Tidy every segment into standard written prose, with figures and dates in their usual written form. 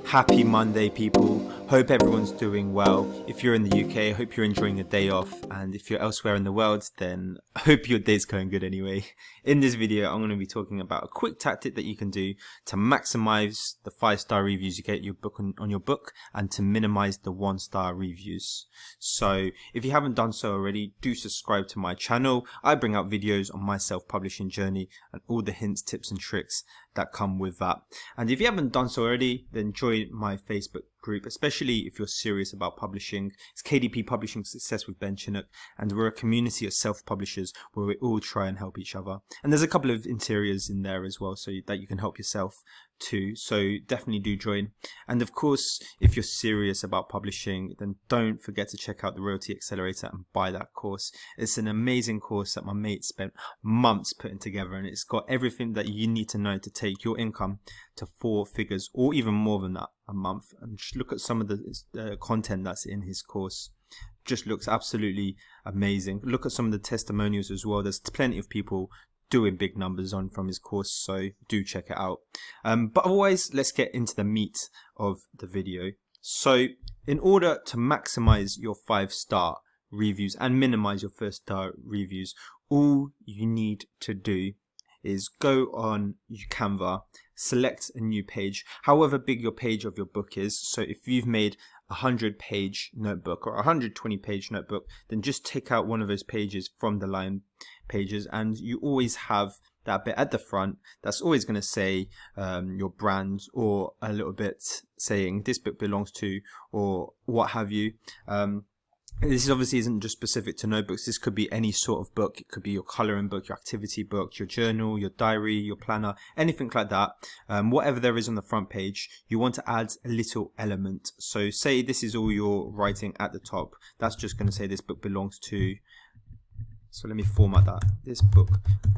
Happy Monday, people. Hope everyone's doing well. If you're in the UK, hope you're enjoying a day off. And if you're elsewhere in the world, then I hope your day's going good anyway. In this video, I'm going to be talking about a quick tactic that you can do to maximize the 5-star reviews you get your book on your book and to minimize the 1-star reviews. So if you haven't done so already, do subscribe to my channel. I bring out videos on my self-publishing journey and all the hints, tips and tricks that come with that. And if you haven't done so already, then join my Facebook group, especially if you're serious about publishing. It's KDP Publishing Success with Ben Chinook, and we're a community of self-publishers where we all try and help each other. And there's a couple of interiors in there as well, so that you can help yourself too. So definitely do join. And of course, if you're serious about publishing, then don't forget to check out the Royalty Accelerator and buy that course. It's an amazing course that my mate spent months putting together, and it's got everything that you need to know to take your income to 4 figures or even more than that a month. And just look at some of the content that's in his course. Just looks absolutely amazing. Look at some of the testimonials as well. There's plenty of people doing big numbers on from his course, so do check it out. But otherwise, let's get into the meat of the video. So in order to maximize your 5-star reviews and minimize your 1-star reviews, all you need to do is go on Canva, select a new page, however big your page of your book is. So if you've made a 100-page notebook or a 120-page notebook, then just take out one of those pages from the line pages, and you always have that bit at the front that's always going to say your brand, or a little bit saying this book belongs to, or what have you. This obviously isn't just specific to notebooks. This could be any sort of book. It could be your colouring book, your activity book, your journal, your diary, your planner, anything like that. Whatever there is on the front page, you want to add a little element. So say this is all your writing at the top. That's just going to say this book belongs to. So let me format that. This book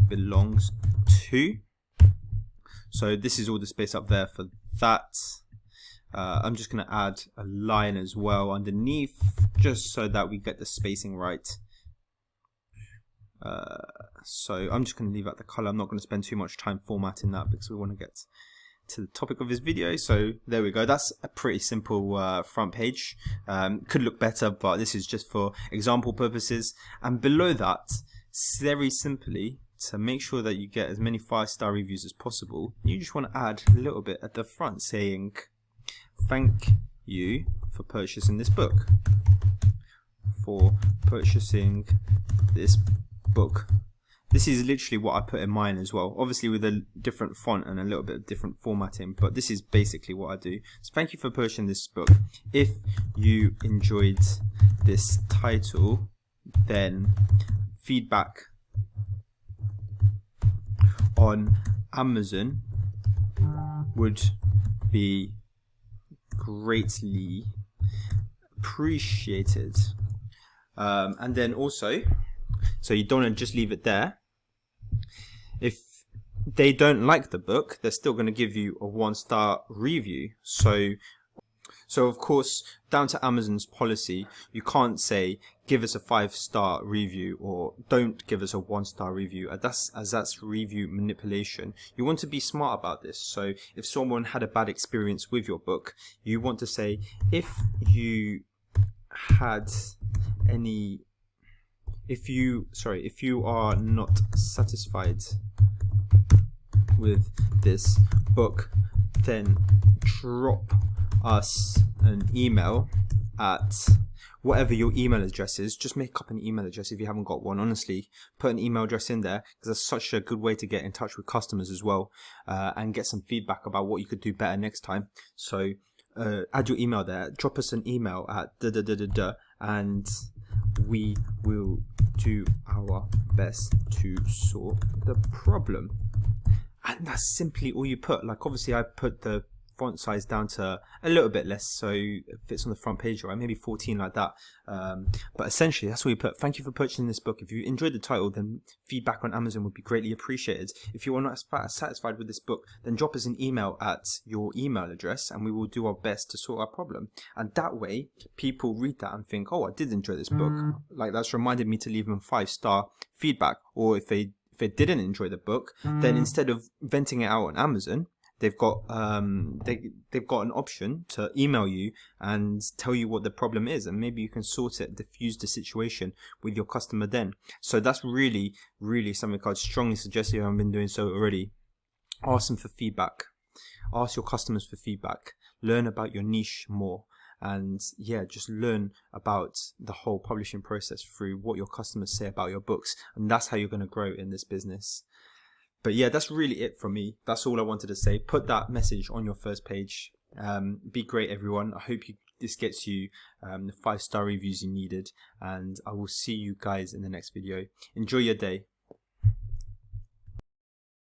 belongs to. So this is all the space up there for that. I'm just going to add a line as well underneath, just so that we get the spacing right. So I'm just going to leave out the color. I'm not going to spend too much time formatting that because we want to get to the topic of this video. So there we go. That's a pretty simple front page. Could look better, but this is just for example purposes. And below that, very simply, to make sure that you get as many 5-star reviews as possible, you just want to add a little bit at the front saying, "Thank you for purchasing this book. For purchasing this book." This is literally what I put in mine as well, obviously with a different font and a little bit of different formatting, but this is basically what I do. So thank you for purchasing this book. If you enjoyed this title, then feedback on Amazon would be greatly appreciated. And then also, so you don't want to just leave it there. If they don't like the book, they're still going to give you a 1-star review. So of course, down to Amazon's policy, you can't say give us a 5-star review or don't give us a 1-star review, as that's review manipulation. You want to be smart about this. So if someone had a bad experience with your book, you want to say, if you are not satisfied with this book, then drop us an email at whatever your email address is. Just make up an email address if you haven't got one. Honestly, put an email address in there, because that's such a good way to get in touch with customers as well, and get some feedback about what you could do better next time. So add your email there, drop us an email at and we will do our best to sort the problem. And that's simply all you put. Like, obviously I put the font size down to a little bit less so it fits on the front page, right? Maybe 14, like that. But essentially that's what you put. Thank you for purchasing this book. If you enjoyed the title, then feedback on Amazon would be greatly appreciated. If you are not satisfied with this book, then drop us an email at your email address and we will do our best to sort our problem. And that way people read that and think, oh, I did enjoy this book. Like, that's reminded me to leave them 5-star feedback. Or if they didn't enjoy the book, then instead of venting it out on Amazon, they've got they've got an option to email you and tell you what the problem is, and maybe you can sort it, diffuse the situation with your customer then. So that's really something I'd strongly suggest, if you haven't been doing so already. Ask them for feedback. Ask your customers for feedback. Learn about your niche more. And yeah, just learn about the whole publishing process through what your customers say about your books. And that's how you're going to grow in this business. But yeah, that's really it from me. That's all I wanted to say. Put that message on your first page. Be great, everyone. I hope this gets you the 5-star reviews you needed. And I will see you guys in the next video. Enjoy your day.